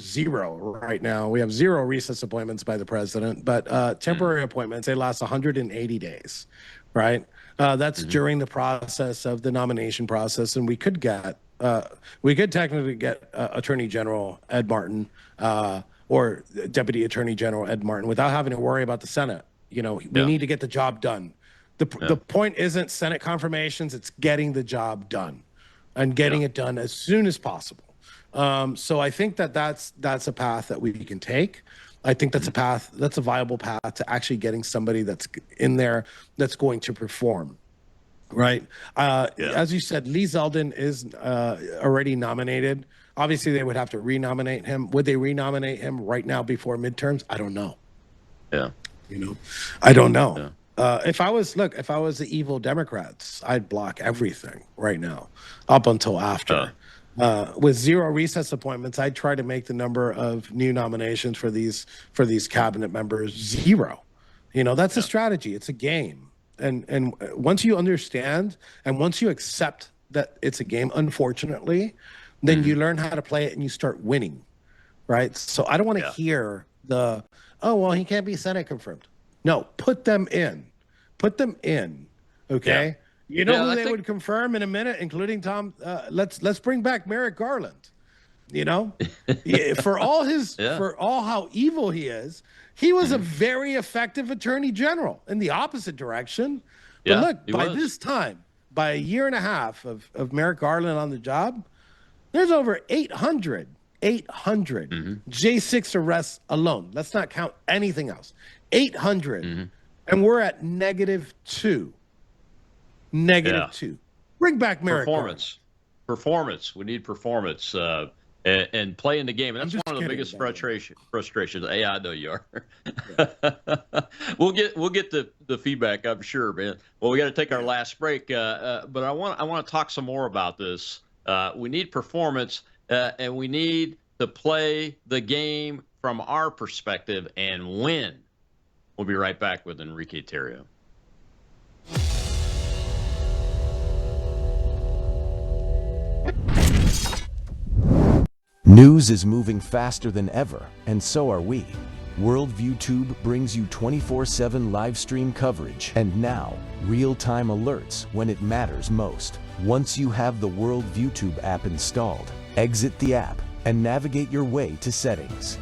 0 right now. We have 0 recess appointments by the president, but temporary appointments, they last 180 days, right? That's during the process of the nomination process. And we could technically get Attorney General Ed Martin or Deputy Attorney General Ed Martin without having to worry about the Senate. You know, we need to get the job done. The point isn't Senate confirmations, it's getting the job done and getting it done as soon as possible. So I think that's a path that we can take. I think that's a viable path to actually getting somebody that's in there that's going to perform, right? As you said, Lee Zeldin is already nominated. Obviously, they would have to renominate him. Would they renominate him right now before midterms? I don't know. Yeah. You know, I don't know. Yeah. If I was the evil Democrats, I'd block everything right now up until after. With 0 recess appointments, I'd try to make the number of new nominations for these cabinet members 0. You know, that's a strategy. It's a game. And once you understand and once you accept that it's a game, unfortunately, then you learn how to play it and you start winning, right? So I don't want to hear oh, well, he can't be Senate confirmed. No, put them in. Put them in, okay? Yeah. You know who they would confirm in a minute, including Tom? Let's bring back Merrick Garland. You know, for all how evil he is, he was a very effective attorney general in the opposite direction. But look, this time, by a year and a half of Merrick Garland on the job, there's over 800 J6 arrests alone. Let's not count anything else. 800. And we're at -2. -2. Bring back Merrick. Performance. We need performance. and playing the game. And that's one of the biggest frustrations. Yeah, I know you are. We'll get the feedback, I'm sure, man. Well, we got to take our last break, but I want to talk some more about this. We need performance, and we need to play the game from our perspective and win. We'll be right back with Enrique Tarrio. News is moving faster than ever, and so are we. Worldview Tube brings you 24/7 live stream coverage and now real-time alerts when it matters most. Once you have the Worldview Tube app installed, exit the app and navigate your way to Settings.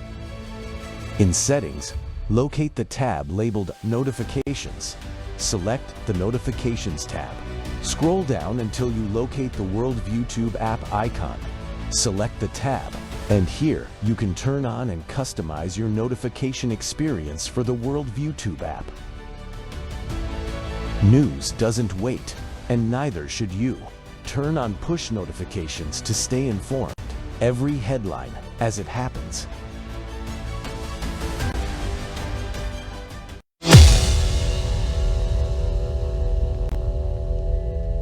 In Settings, locate the tab labeled Notifications. Select the Notifications tab. Scroll down until you locate the Worldview Tube app icon. Select the tab, and here you can turn on and customize your notification experience for the Worldview Tube app. News doesn't wait, and neither should you. Turn on push notifications to stay informed. Every headline as it happens.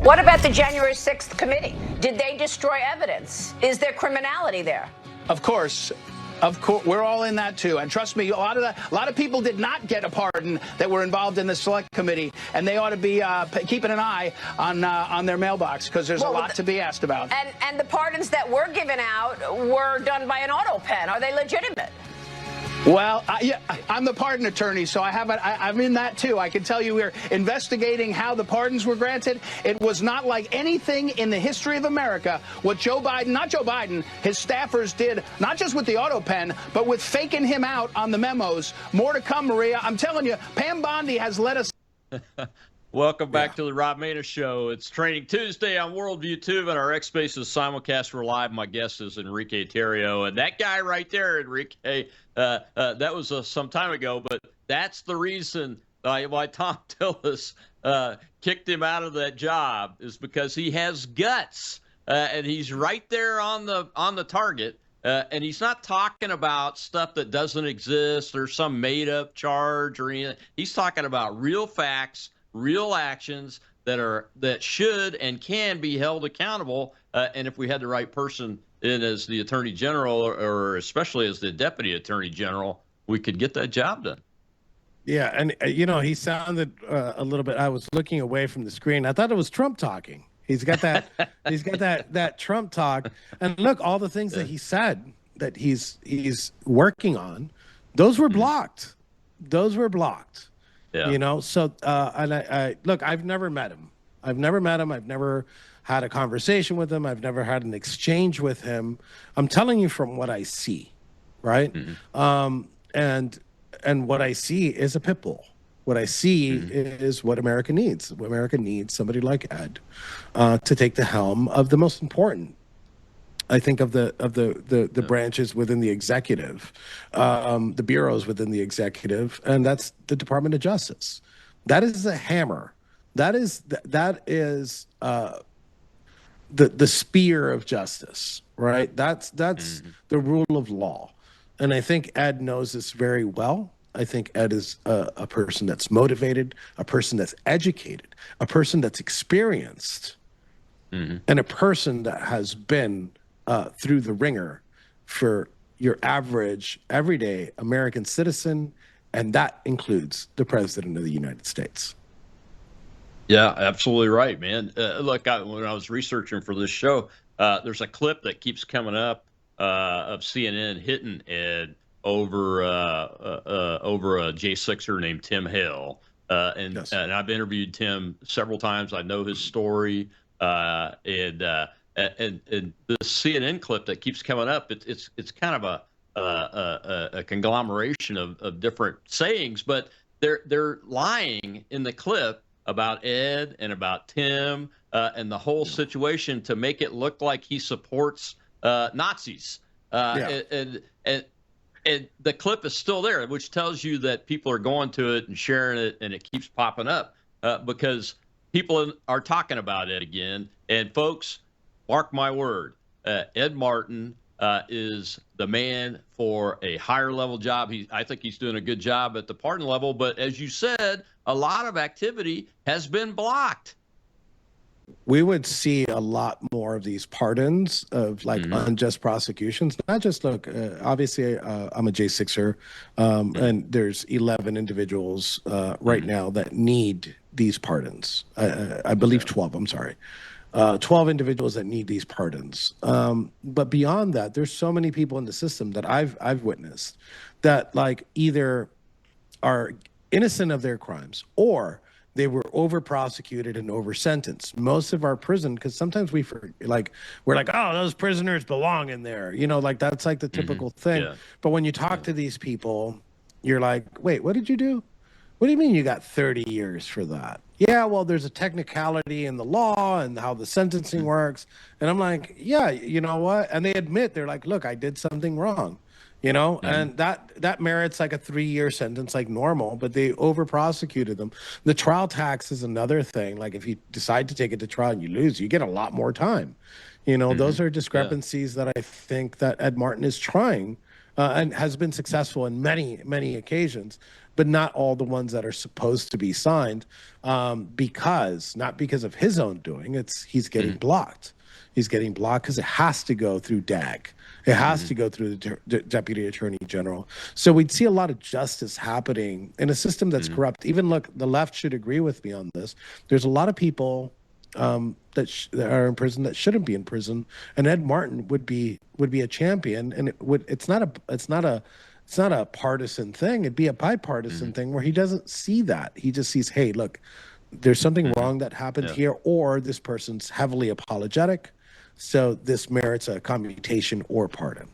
What about the January 6th committee? Did they destroy evidence? Is there criminality there? Of course, we're all in that too. And trust me, a lot of people did not get a pardon that were involved in the select committee, and they ought to be keeping an eye on their mailbox because there's a lot to be asked about. And the pardons that were given out were done by an auto pen. Are they legitimate? Well, yeah, I'm the pardon attorney, so I'm in that too. I can tell you we're investigating how the pardons were granted. It was not like anything in the history of America what not Joe Biden, his staffers did, not just with the auto pen, but with faking him out on the memos. More to come, Maria. I'm telling you, Pam Bondi has let us. Welcome back to the Rob Maness Show. It's Training Tuesday on Worldview Tube and our X Spaces simulcast. We're live. My guest is Enrique Tarrio. And that guy right there, Enrique, that was some time ago, but that's the reason why Tom Tillis kicked him out of that job is because he has guts. And he's right there on the target. And he's not talking about stuff that doesn't exist or some made-up charge or anything. He's talking about real facts, real actions that should and can be held accountable. And if we had the right person in as the Attorney General or especially as the Deputy Attorney General, we could get that job done. Yeah, and he sounded a little bit. I was looking away from the screen. I thought it was Trump talking. He's got that. He's got that Trump talk. And look, all the things that he said that he's working on, those were blocked. Those were blocked. Yeah. So and I look, I've never met him. I've never had a conversation with him. I've never had an exchange with him. I'm telling you from what I see, right? Mm-hmm. And what I see is a pit bull. What I see is what America needs. What America needs somebody like Ed to take the helm of the most important, I think, of the branches within the executive, the bureaus within the executive, and that's the Department of Justice. That is a hammer. That is the spear of justice, right? That's the rule of law, and I think Ed knows this very well. I think Ed is a person that's motivated, a person that's educated, a person that's experienced, and a person that has been through the ringer for your average, everyday American citizen, and that includes the President of the United States. Yeah, absolutely right, man. Look, when I was researching for this show, there's a clip that keeps coming up of CNN hitting Ed over a J6er named Tim Hale, and I've interviewed Tim several times. I know his story, and the CNN clip that keeps coming up, it's kind of a conglomeration of different sayings, but they're lying in the clip about Ed and about Tim and the whole situation to make it look like he supports Nazis. And the clip is still there, which tells you that people are going to it and sharing it, and it keeps popping up because people are talking about it again. And folks, mark my word, Ed Martin is the man for a higher level job. I think he's doing a good job at the pardon level, but as you said, a lot of activity has been blocked. We would see a lot more of these pardons of like unjust prosecutions. Not just obviously I'm a J6er, and there's 11 individuals right now that need these pardons. I believe 12. I'm sorry. 12 individuals that need these pardons. But beyond that, there's so many people in the system that I've witnessed that like either are innocent of their crimes or they were over prosecuted and over sentenced. Most of our prison, because sometimes we're like, oh, those prisoners belong in there. You know, like that's like the typical thing. Yeah. But when you talk to these people, you're like, wait, what did you do? What do you mean you got 30 years for that? Yeah, well, there's a technicality in the law and how the sentencing works. And I'm like, yeah, you know what? And they admit, they're like, look, I did something wrong. You know, and that merits like a 3-year sentence like normal, but they over prosecuted them. The trial tax is another thing. Like if you decide to take it to trial and you lose, you get a lot more time. You know, those are discrepancies that I think that Ed Martin is trying and has been successful in many, many occasions, but not all the ones that are supposed to be signed not because of his own doing. He's getting blocked. He's getting blocked because it has to go through DAG. It has to go through the Deputy Attorney General. So we'd see a lot of justice happening in a system that's corrupt. Even look, the left should agree with me on this. There's a lot of people that are in prison that shouldn't be in prison, and Ed Martin would be a champion. And it's not a partisan thing. It'd be a bipartisan thing where he doesn't see that. He just sees, hey, look, there's something wrong that happened here, or this person's heavily apologetic. So this merits a commutation or pardon.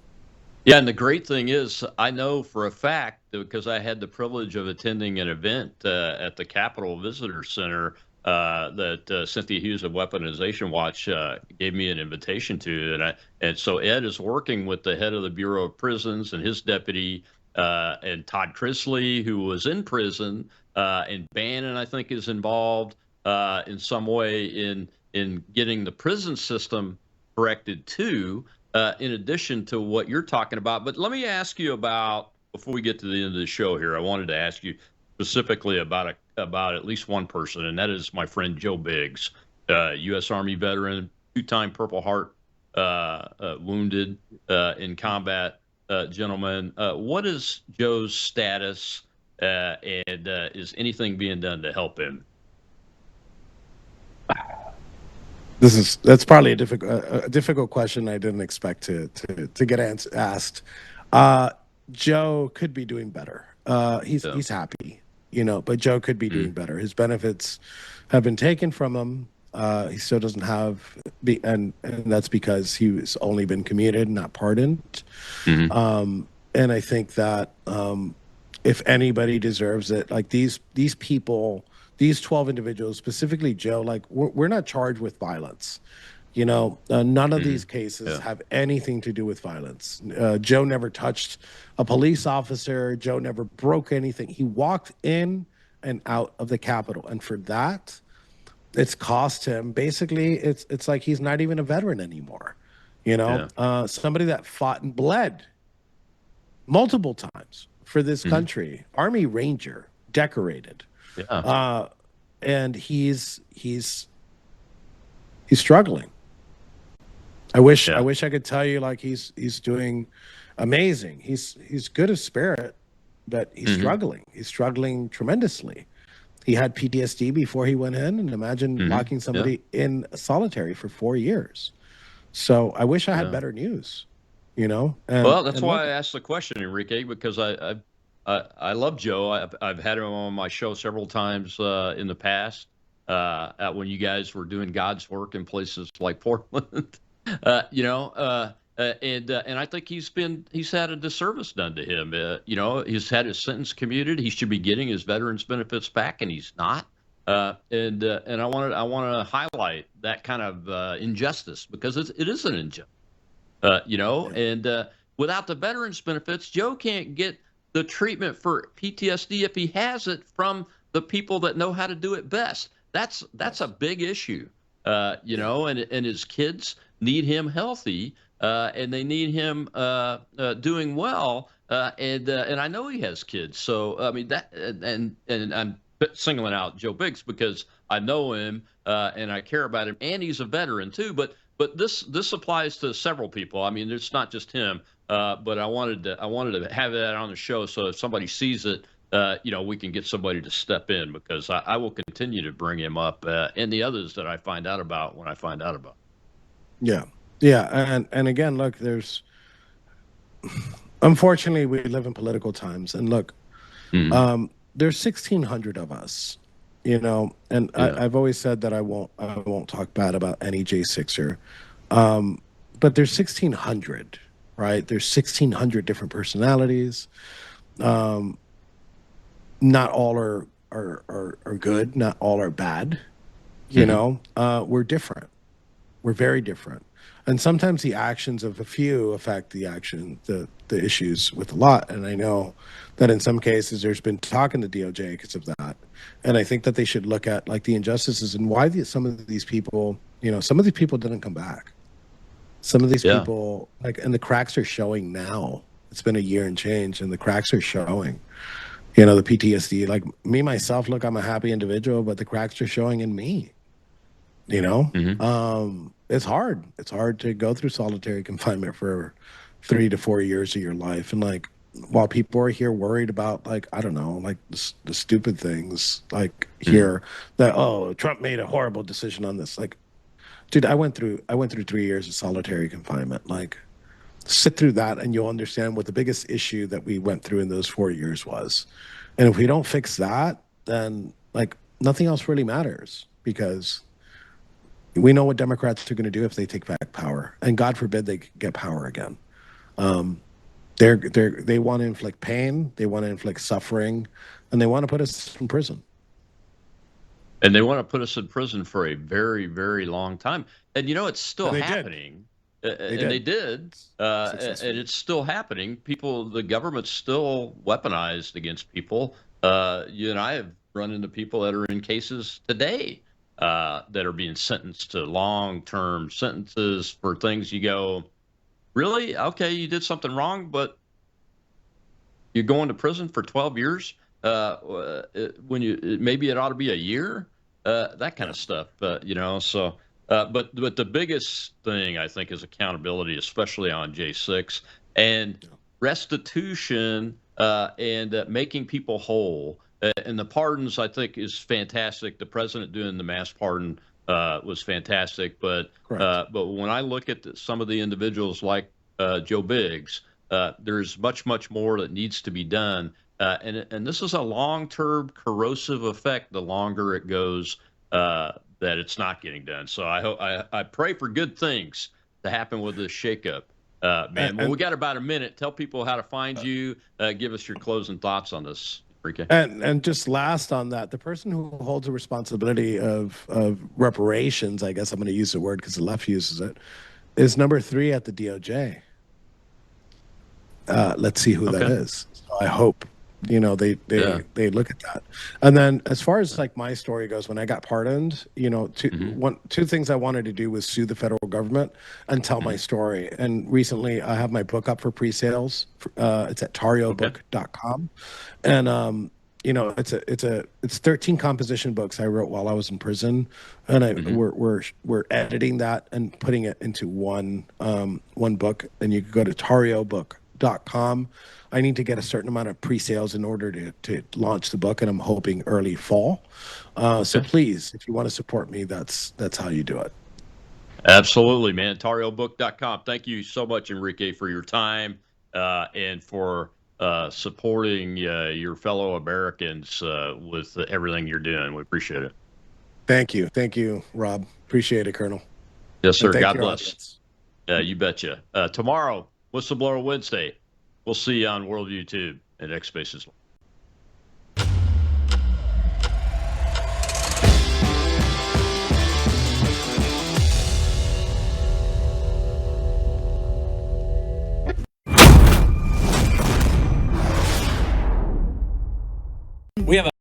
Yeah, and the great thing is, I know for a fact, because I had the privilege of attending an event at the Capitol Visitor Center that Cynthia Hughes of Weaponization Watch gave me an invitation to, and so Ed is working with the head of the Bureau of Prisons and his deputy, and Todd Chrisley, who was in prison, and Bannon, I think, is involved in some way in getting the prison system corrected too, in addition to what you're talking about. But let me ask you about, before we get to the end of the show here, I wanted to ask you specifically about at least one person, and that is my friend Joe Biggs, U.S. Army veteran, 2-time Purple Heart wounded in combat gentleman. What is Joe's status, and is anything being done to help him? That's probably a difficult question I didn't expect to get asked. Joe could be doing better. He's happy, you know, but Joe could be doing better. His benefits have been taken from him. He still doesn't have, and that's because he's only been commuted, not pardoned. And I think that if anybody deserves it, like these people. These 12 individuals, specifically Joe, like we're not charged with violence. You know, none of these cases have anything to do with violence. Joe never touched a police officer. Joe never broke anything. He walked in and out of the Capitol. And for that, it's cost him. Basically, it's like he's not even a veteran anymore. You know, somebody that fought and bled multiple times for this country, Army Ranger, decorated. And he's struggling. I wish I could tell you like he's doing amazing. He's good of spirit, but he's struggling. He's struggling tremendously. He had PTSD before he went in, and imagine locking somebody in solitary for 4 years. So I wish I had better news, you know. Well, that's why I asked the question, Enrique, because I love Joe. I've had him on my show several times in the past, when you guys were doing God's work in places like Portland, you know, and I think he's had a disservice done to him. You know, he's had his sentence commuted. He should be getting his veterans benefits back, and he's not. And I want to highlight that kind of injustice, because it is an injustice, you know. And without the veterans benefits, Joe can't get the treatment for PTSD, if he has it, from the people that know how to do it best. That's a big issue, you know, and his kids need him healthy and they need him doing well. And I know he has kids, so I mean that, and I'm singling out Joe Biggs because I know him and I care about him, and he's a veteran too. But this applies to several people. I mean, it's not just him. But I wanted to have that on the show, so if somebody sees it, we can get somebody to step in, because I will continue to bring him up and the others that I find out about when I find out about. Yeah, and again, look, unfortunately, we live in political times, and look, there's 1,600 of us, and I've always said that I won't talk bad about any J6er, but there's 1,600, right? There's 1,600 different personalities. Not all are good. Not all are bad. We're different. We're very different. And sometimes the actions of a few affect the issues with a lot. And I know that in some cases there's been talk in the DOJ because of that. And I think that they should look at the injustices and why some of these people didn't come back. Some of these people, and the cracks are showing now. It's been a year and change, and the cracks are showing. The PTSD, me, myself, look, I'm a happy individual, but the cracks are showing in me. It's hard. It's hard to go through solitary confinement for 3 to 4 years of your life. And while people are here worried about the stupid things here that, oh, Trump made a horrible decision on this. Dude, I went through 3 years of solitary confinement. Sit through that and you'll understand what the biggest issue that we went through in those 4 years was. And if we don't fix that, then nothing else really matters, because we know what Democrats are going to do if they take back power, and God forbid they get power again. They want to inflict pain, they want to inflict suffering, and they want to put us in prison. And they want to put us in prison for a very, very long time. And it's still happening. They did. And it's still happening. The government's still weaponized against people. You and I have run into people that are in cases today that are being sentenced to long-term sentences for things you go, really? Okay, you did something wrong, but you're going to prison for 12 years? Maybe it ought to be a year? That kind of stuff, so... But the biggest thing, I think, is accountability, especially on J6, and restitution and making people whole. And the pardons, I think, is fantastic. The president doing the mass pardon was fantastic. But when I look at some of the individuals like Joe Biggs, there's much, much more that needs to be done. And this is a long-term corrosive effect the longer it goes. That it's not getting done. So I pray for good things to happen with this shakeup, man. Well, we got about a minute. Tell people how to find you. Give us your closing thoughts on this, Enrique. And just last on that, the person who holds the responsibility of reparations, I guess I'm going to use the word because the left uses it, is number 3 at the DOJ. Let's see who that is. So I hope. They look at that. And then as far as my story goes, when I got pardoned, two things I wanted to do was sue the federal government and tell my story. And recently I have my book up for pre-sales. It's at tarriobook.com. And it's 13 composition books I wrote while I was in prison, and we're editing that and putting it into one book. And you can go to tarriobook.com. I need to get a certain amount of pre-sales in order to launch the book, and I'm hoping early fall. So please, if you want to support me, that's how you do it. Absolutely, man. TarrioBook.com. Thank you so much, Enrique, for your time and for supporting your fellow Americans with everything you're doing. We appreciate it. Thank you, Rob. Appreciate it, Colonel. Yes, sir. God bless. You betcha. Tomorrow, Whistleblower Wednesday. We'll see you on World YouTube and X Spaces. We have